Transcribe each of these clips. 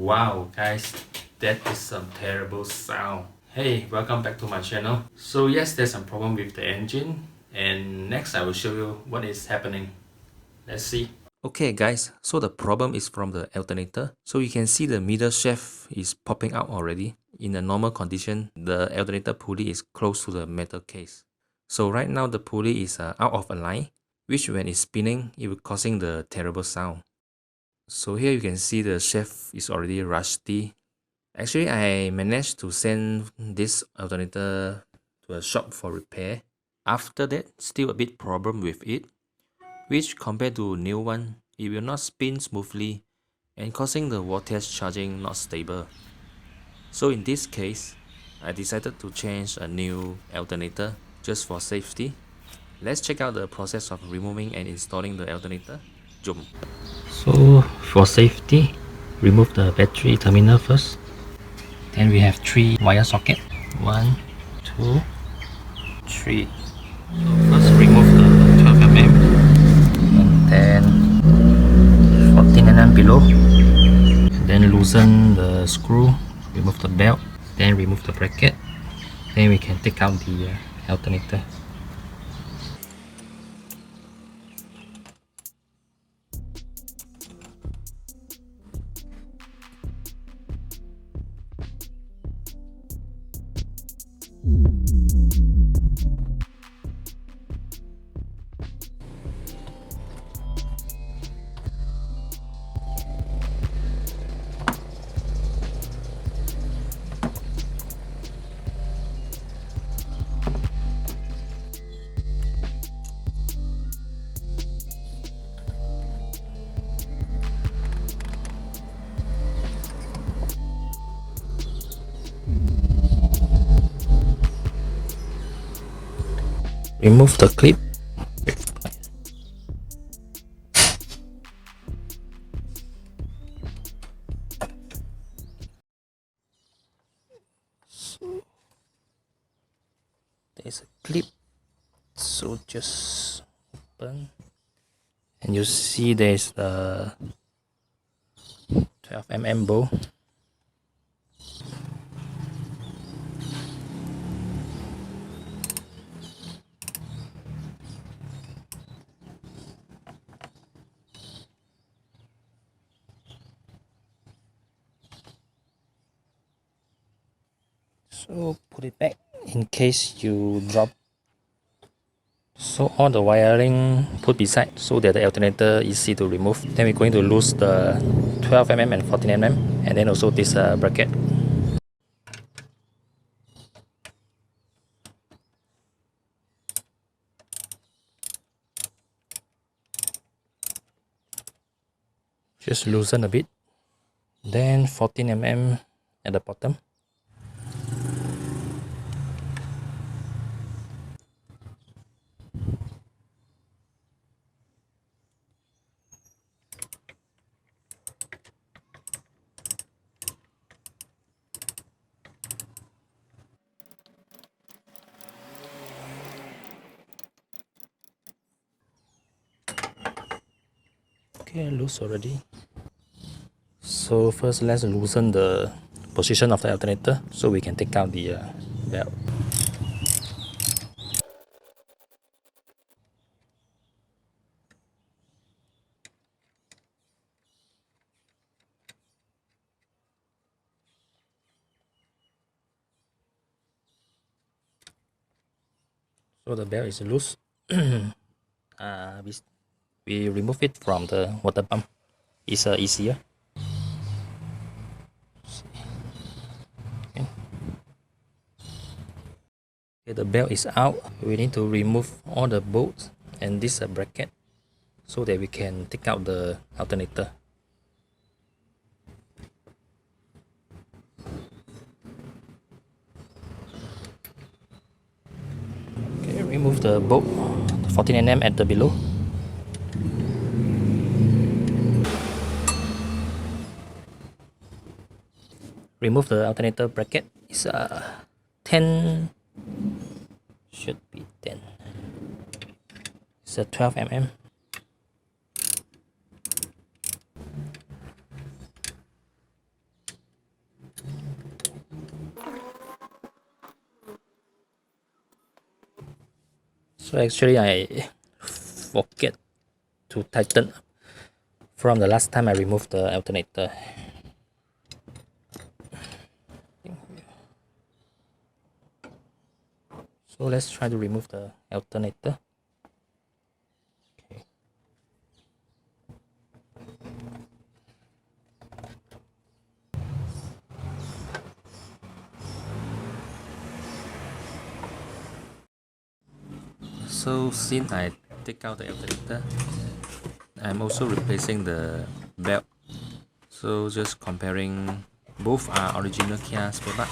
Wow guys, that is some terrible sound. Hey, welcome back to my channel. So yes, there's some problem with the engine, and next I will show you what is happening. Let's see. Okay guys, so the problem is from the alternator. So you can see the middle shaft is popping out already. In a normal condition, the alternator pulley is close to the metal case. So right now the pulley is out of align, which when it's spinning, it will causing the terrible sound. So here you can see the shaft is already rusty. Actually, I managed to send this alternator to a shop for repair. After that, still a bit problem with it, which compared to new one, it will not spin smoothly and causing the voltage charging not stable. So in this case, I decided to change a new alternator just for safety. Let's check out the process of removing and installing the alternator. Jump. So for safety, remove the battery terminal first. Then we have 3 wire socket. 1, 2, 3. So first remove the 12mm and then 14mm below. Then loosen the screw, remove the belt, then remove the bracket. Then we can take out the alternator. Remove the clip. So there's a clip, so just open and you see there's the 12mm bow. So put it back in case you drop. So all the wiring put beside so that the alternator is easy to remove. Then we're going to lose the 12mm and 14mm and then also this bracket. Just loosen a bit. Then 14mm at the bottom. Okay, loose already. So first let's loosen the position of the alternator so we can take out the belt. So the belt is loose. We remove it from the water pump. It's easier. Okay, the belt is out. We need to remove all the bolts and this bracket so that we can take out the alternator. Okay, remove the bolt, 14mm at the below. Remove the alternator bracket. It's 10, should be 10. It's a 12mm. So actually I forget to tighten from the last time I removed the alternator. So let's try to remove the alternator. Okay. So since I take out the alternator, I'm also replacing the belt. So just comparing, both are original Kia spare part.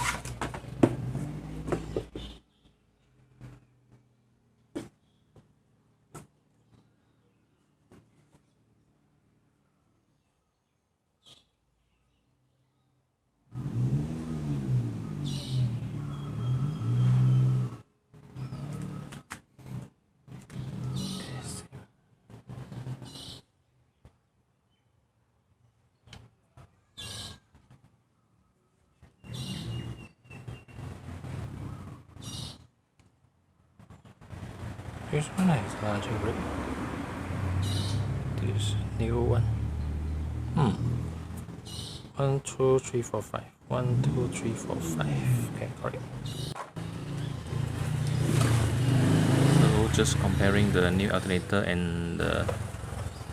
This one is larger grip. This new one. 1, 2, 3, 4, 5. 1, 2, 3, 4, 5. Okay, got it. So just comparing the new alternator and the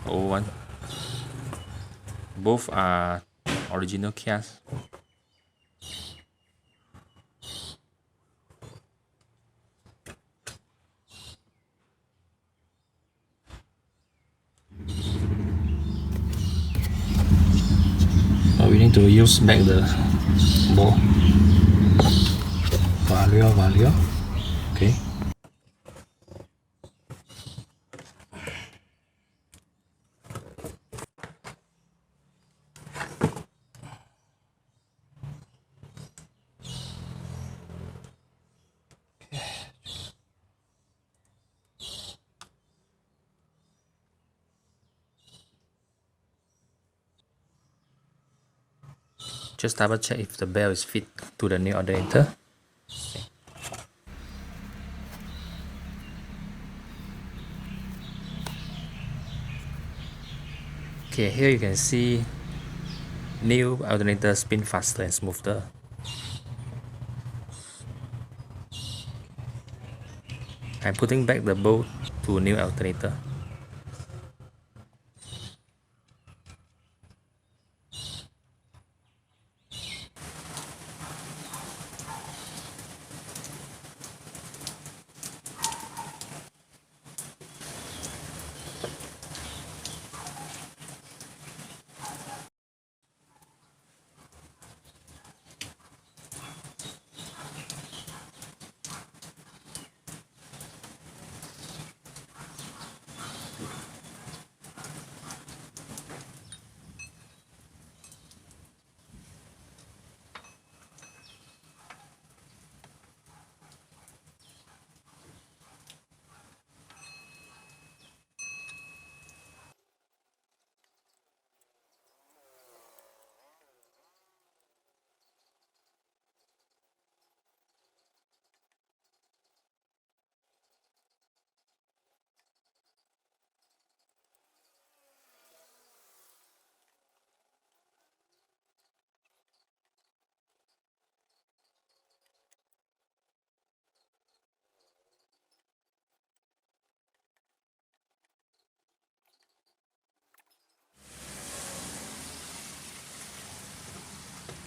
old one. Both are original Kias. We need to use back the ball. Valeo. Okay. Just double check if the bell is fit to the new alternator. Okay, here you can see new alternator spin faster and smoother. I'm putting back the bolt to new alternator.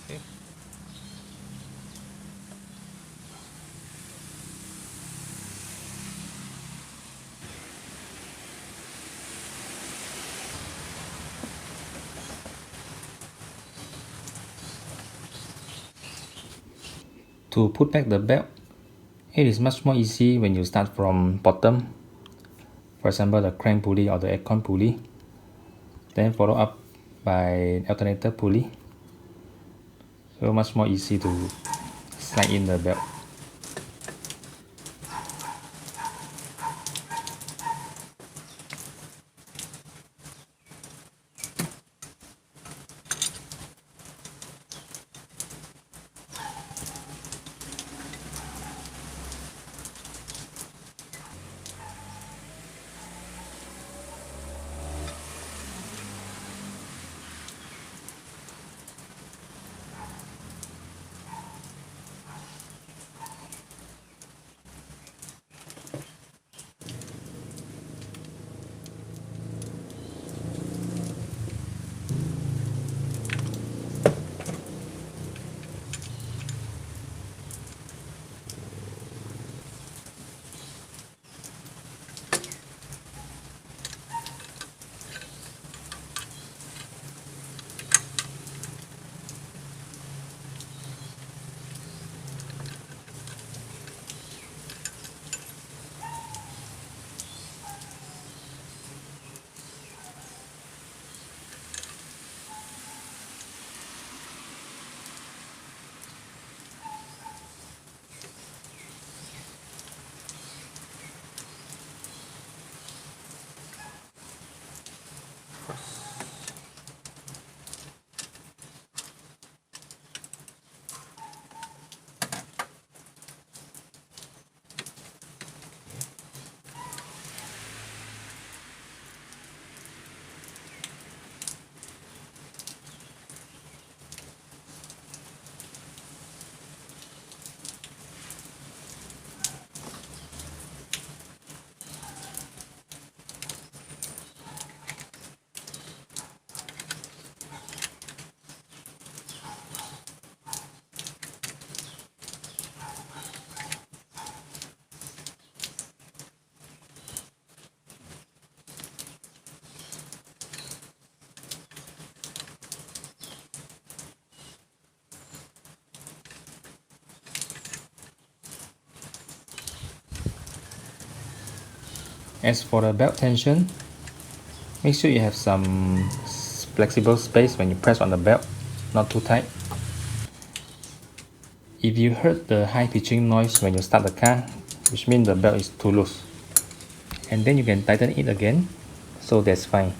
Okay. To put back the belt, it is much more easy when you start from bottom. For example, the crank pulley or the aircon pulley. Then follow up by alternator pulley. So much more easy to slide in the belt. As for the belt tension, make sure you have some flexible space when you press on the belt, not too tight. If you heard the high pitching noise when you start the car, which means the belt is too loose. And then you can tighten it again, so that's fine.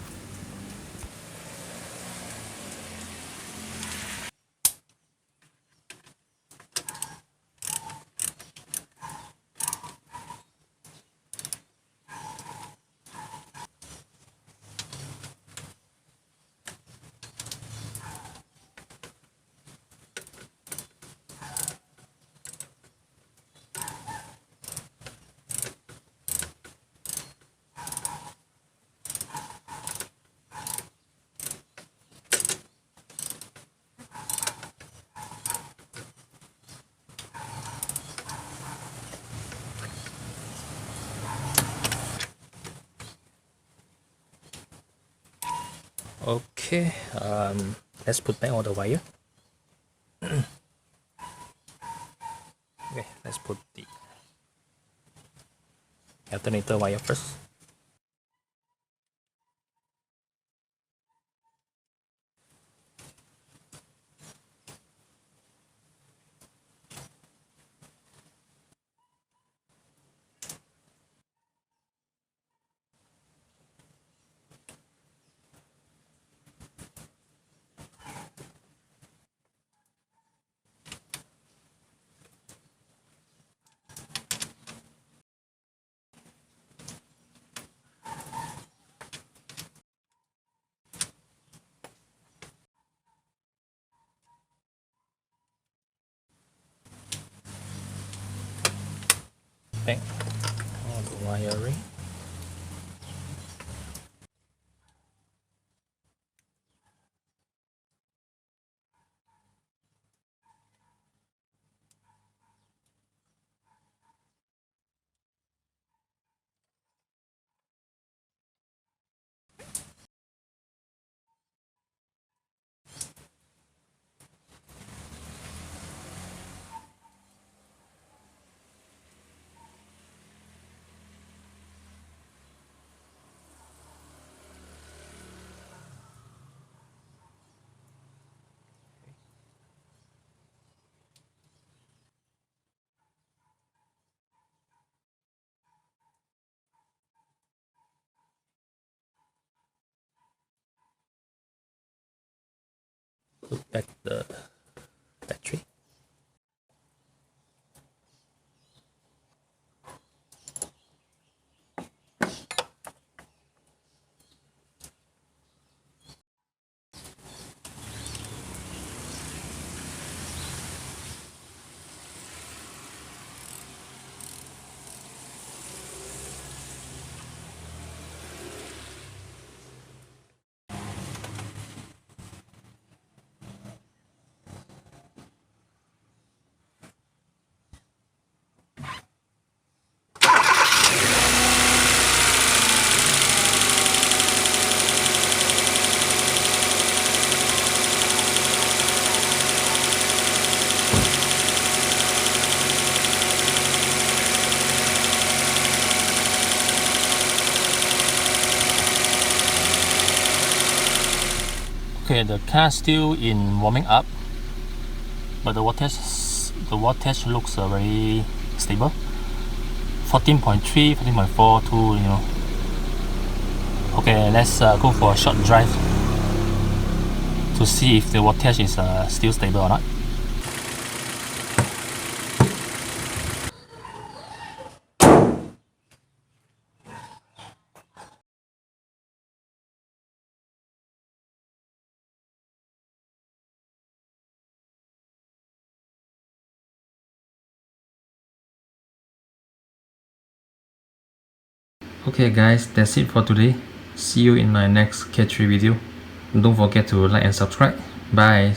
Okay, let's put back all the wire. Okay, let's put the alternator wire first. Back all the wiring. Put back the battery. Okay, the car still in warming up, but the wattage looks very stable. 14.3, 14.42, you know. Okay, let's go for a short drive to see if the wattage is still stable or not. Okay guys, that's it for today. See you in my next K3 video. Don't forget to like and subscribe. Bye.